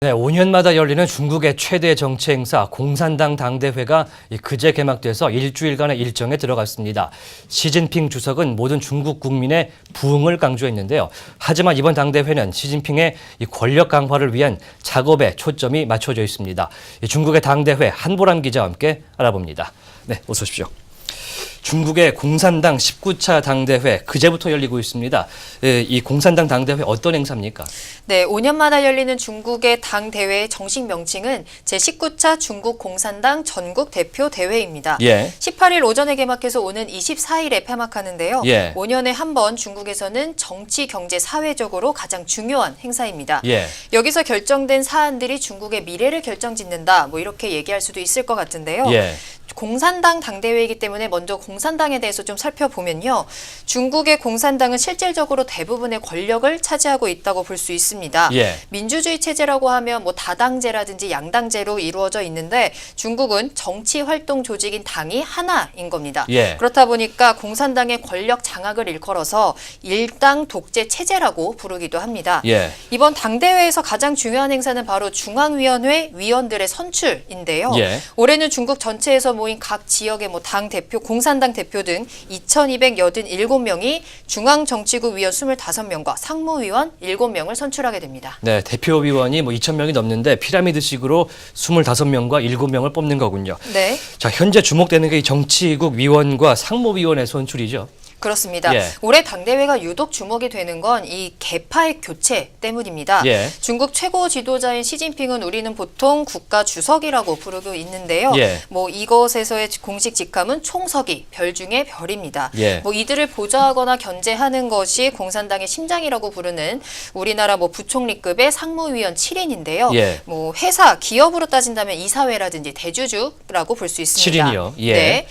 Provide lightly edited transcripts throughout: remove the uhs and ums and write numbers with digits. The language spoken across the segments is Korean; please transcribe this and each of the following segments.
네, 5년마다 열리는 중국의 최대 정치 행사 공산당 당대회가 그제 개막돼서 일주일간의 일정에 들어갔습니다. 시진핑 주석은 모든 중국 국민의 부흥을 강조했는데요. 하지만 이번 당대회는 시진핑의 권력 강화를 위한 작업에 초점이 맞춰져 있습니다. 중국의 당대회 한보람 기자와 함께 알아봅니다. 네, 어서 오십시오. 중국의 공산당 19차 당대회 그제부터 열리고 있습니다. 이 공산당 당대회 어떤 행사입니까? 네, 5년마다 열리는 중국의 당대회의 정식 명칭은 제19차 중국 공산당 전국 대표 대회입니다. 18일 오전에 개막해서 오는 24일에 폐막하는데요. 5년에 한 번 중국에서는 정치, 경제, 사회적으로 가장 중요한 행사입니다. 여기서 결정된 사안들이 중국의 미래를 결정짓는다, 이렇게 얘기할 수도 있을 것 같은데요. 공산당 당대회이기 때문에 먼저 공산당에 대해서 좀 살펴보면요. 중국의 공산당은 실질적으로 대부분의 권력을 차지하고 있다고 볼 수 있습니다. 민주주의 체제라고 하면 다당제라든지 양당제로 이루어져 있는데 중국은 정치 활동 조직인 당이 하나인 겁니다. 그렇다 보니까 공산당의 권력 장악을 일컬어서 일당 독재 체제라고 부르기도 합니다. 이번 당대회에서 가장 중요한 행사는 바로 중앙위원회 위원들의 선출인데요. 올해는 중국 전체에서 모인 각 지역의 당 대표, 공산당 대표 등 2,287명이 중앙정치국 위원 25명과 상무위원 7명을 선출하게 됩니다. 네, 대표위원이 2,000명이 넘는데 피라미드식으로 25명과 7명을 뽑는 거군요. 네. 자, 현재 주목되는 게 이 정치국 위원과 상무위원의 선출이죠. 그렇습니다. 올해 당대회가 유독 주목이 되는 건 이 계파의 교체 때문입니다. 중국 최고 지도자인 시진핑은 우리는 보통 국가 주석이라고 부르고 있는데요. 이것에서의 공식 직함은 총서기, 별 중에 별입니다. 이들을 보좌하거나 견제하는 것이 공산당의 심장이라고 부르는 우리나라 부총리급의 상무위원 7인인데요. 회사, 기업으로 따진다면 이사회라든지 대주주라고 볼 수 있습니다. 7인이요? 네.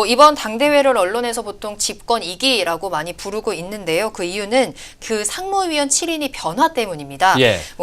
이번 당대회를 언론에서 보통 집권 2기라고 많이 부르고 있는데요. 그 이유는 그 상무위원 7인이 변화 때문입니다.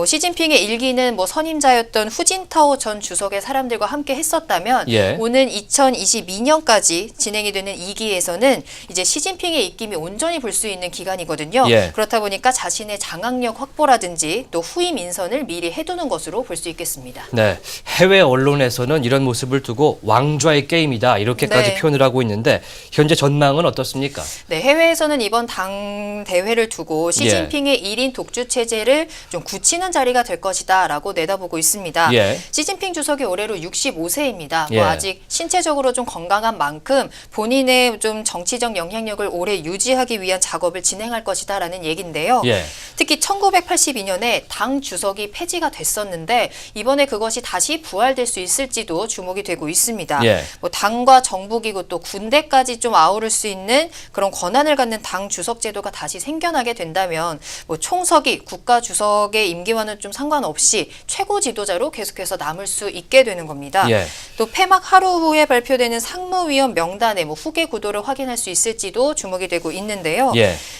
시진핑의 1기는 선임자였던 후진타오 전 주석의 사람들과 함께 했었다면 오는 2022년까지 진행이 되는 2기에서는 이제 시진핑의 입김이 온전히 불 수 있는 기간이거든요. 그렇다 보니까 자신의 장악력 확보라든지 또 후임 인선을 미리 해두는 것으로 볼 수 있겠습니다. 네, 해외 언론에서는 이런 모습을 두고 왕좌의 게임이다 이렇게까지 표현을 하고 있는데 현재 전망은 어떻습니까? 네, 해외에서는 이번 당대회를 두고 시진핑의 1인 독주 체제를 좀 굳히는 자리가 될 것이다라고 내다보고 있습니다. 시진핑 주석이 올해로 65세입니다. 아직 신체적으로 좀 건강한 만큼 본인의 좀 정치적 영향력을 오래 유지하기 위한 작업을 진행할 것이다라는 얘기인데요. 특히 1982년에 당 주석이 폐지가 됐었는데 이번에 그것이 다시 부활될 수 있을지도 주목이 되고 있습니다. 당과 정부기구 또 군대까지 좀 아우를 수 있는 그런 권한을 갖는 당 주석 제도가 다시 생겨나게 된다면 총서기, 국가 주석의 임기와는 좀 상관없이 최고 지도자로 계속해서 남을 수 있게 되는 겁니다. 또 폐막 하루 후에 발표되는 상무위원 명단의 후계 구도를 확인할 수 있을지도 주목이 되고 있는데요.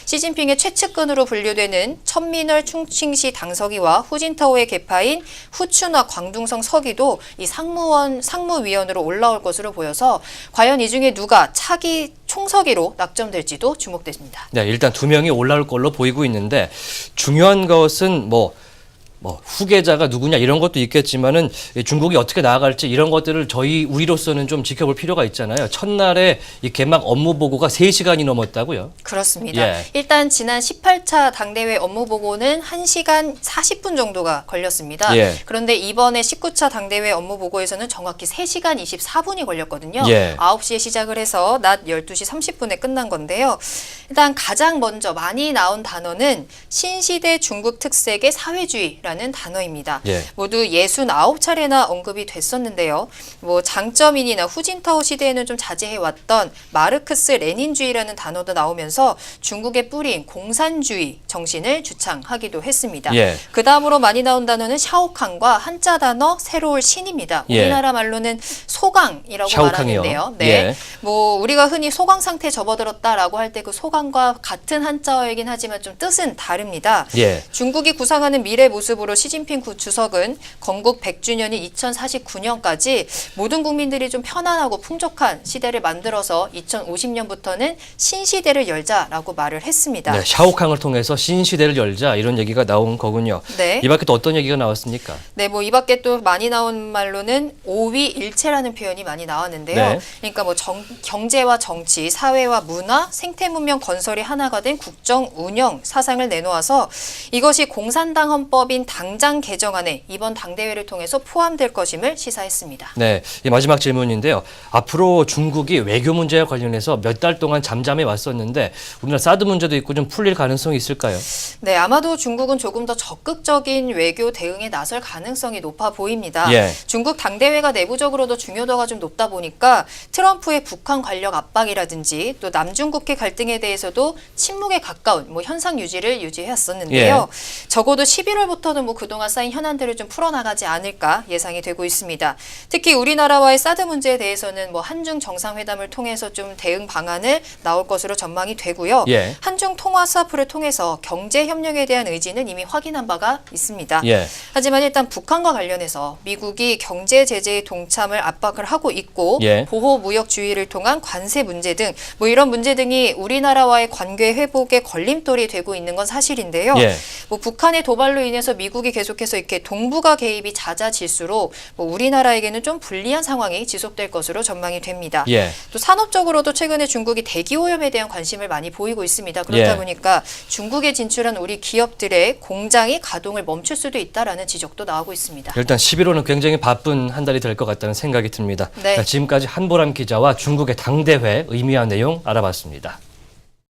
시진핑의 최측근으로 분류되는 천민월 충칭시 당서기와 후진타오의 계파인 후춘화 광둥성 서기도 이 상무위원으로 올라올 것으로 보여서 과연 이 중에 누가 차기 총서기로 낙점될지도 주목됩니다. 네, 일단 2명이 올라올 걸로 보이고 있는데 중요한 것은 후계자가 누구냐 이런 것도 있겠지만은 중국이 어떻게 나아갈지 이런 것들을 우리로서는 좀 지켜볼 필요가 있잖아요. 첫날에 이 개막 업무 보고가 3시간이 넘었다고요? 그렇습니다. 일단 지난 18차 당대회 업무 보고는 1시간 40분 정도가 걸렸습니다. 그런데 이번에 19차 당대회 업무 보고에서는 정확히 3시간 24분이 걸렸거든요. 9시에 시작을 해서 낮 12시 30분에 끝난 건데요. 일단 가장 먼저 많이 나온 단어는 신시대 중국 특색의 사회주의라는 단어입니다. 모두 69차례나 언급이 됐었는데요. 장쩌민이나 후진타오 시대에는 좀 자제해왔던 마르크스 레닌주의라는 단어도 나오면서 중국의 뿌리인 공산주의 정신을 주창하기도 했습니다. 그 다음으로 많이 나온 단어는 샤오캉과 한자 단어 새로울 신입니다. 우리나라 말로는 소강이라고 말하는데요. 우리가 흔히 소강 상태에 접어들었다라고 할 때 그 소강과 같은 한자어이긴 하지만 좀 뜻은 다릅니다. 중국이 구상하는 미래 모습은 모습으로 시진핑 주석은 건국 100주년인 2049년까지 모든 국민들이 좀 편안하고 풍족한 시대를 만들어서 2050년부터는 신시대를 열자라고 말을 했습니다. 네, 샤오캉을 통해서 신시대를 열자 이런 얘기가 나온 거군요. 네. 이 밖에 또 어떤 얘기가 나왔습니까? 네, 뭐 이 밖에 또 많이 나온 말로는 오위일체라는 표현이 많이 나왔는데요. 네. 그러니까 뭐 경제와 정치, 사회와 문화, 생태문명 건설이 하나가 된 국정 운영 사상을 내놓아서 이것이 공산당 헌법인 당장 개정안에 이번 당대회를 통해서 포함될 것임을 시사했습니다. 네, 이 마지막 질문인데요. 앞으로 중국이 외교 문제와 관련해서 몇 달 동안 잠잠해 왔었는데 우리나라 사드 문제도 있고 좀 풀릴 가능성이 있을까요? 네, 아마도 중국은 조금 더 적극적인 외교 대응에 나설 가능성이 높아 보입니다. 예. 중국 당대회가 내부적으로도 중요도가 좀 높다 보니까 트럼프의 북한 관력 압박이라든지 또 남중국해 갈등에 대해서도 침묵에 가까운 뭐 현상 유지를 유지해왔었는데요. 예. 적어도 11월부터는 뭐 그동안 쌓인 현안들을 좀 풀어나가지 않을까 예상이 되고 있습니다. 특히 우리나라와의 사드 문제에 대해서는 뭐 한중 정상회담을 통해서 좀 대응 방안을 나올 것으로 전망이 되고요. 예. 한중 통화 스와프를 통해서 경제 협력에 대한 의지는 이미 확인한 바가 있습니다. 예. 하지만 일단 북한과 관련해서 미국이 경제 제재에 동참을 압박을 하고 있고 예. 보호 무역주의를 통한 관세 문제 등 뭐 이런 문제 등이 우리나라와의 관계 회복에 걸림돌이 되고 있는 건 사실인데요. 예. 뭐 북한의 도발로 인해서 미국이 계속해서 이렇게 동북아 개입이 잦아질수록 뭐 우리나라에게는 좀 불리한 상황이 지속될 것으로 전망이 됩니다. 예. 또 산업적으로도 최근에 중국이 대기 오염에 대한 관심을 많이 보이고 있습니다. 그렇다 예. 보니까 중국에 진출한 우리 기업들의 공장이 가동을 멈출 수도 있다라는 지적도 나오고 있습니다. 일단 11월은 굉장히 바쁜 한 달이 될 것 같다는 생각이 듭니다. 네. 자, 지금까지 한보람 기자와 중국의 당대회 의미와 내용 알아봤습니다.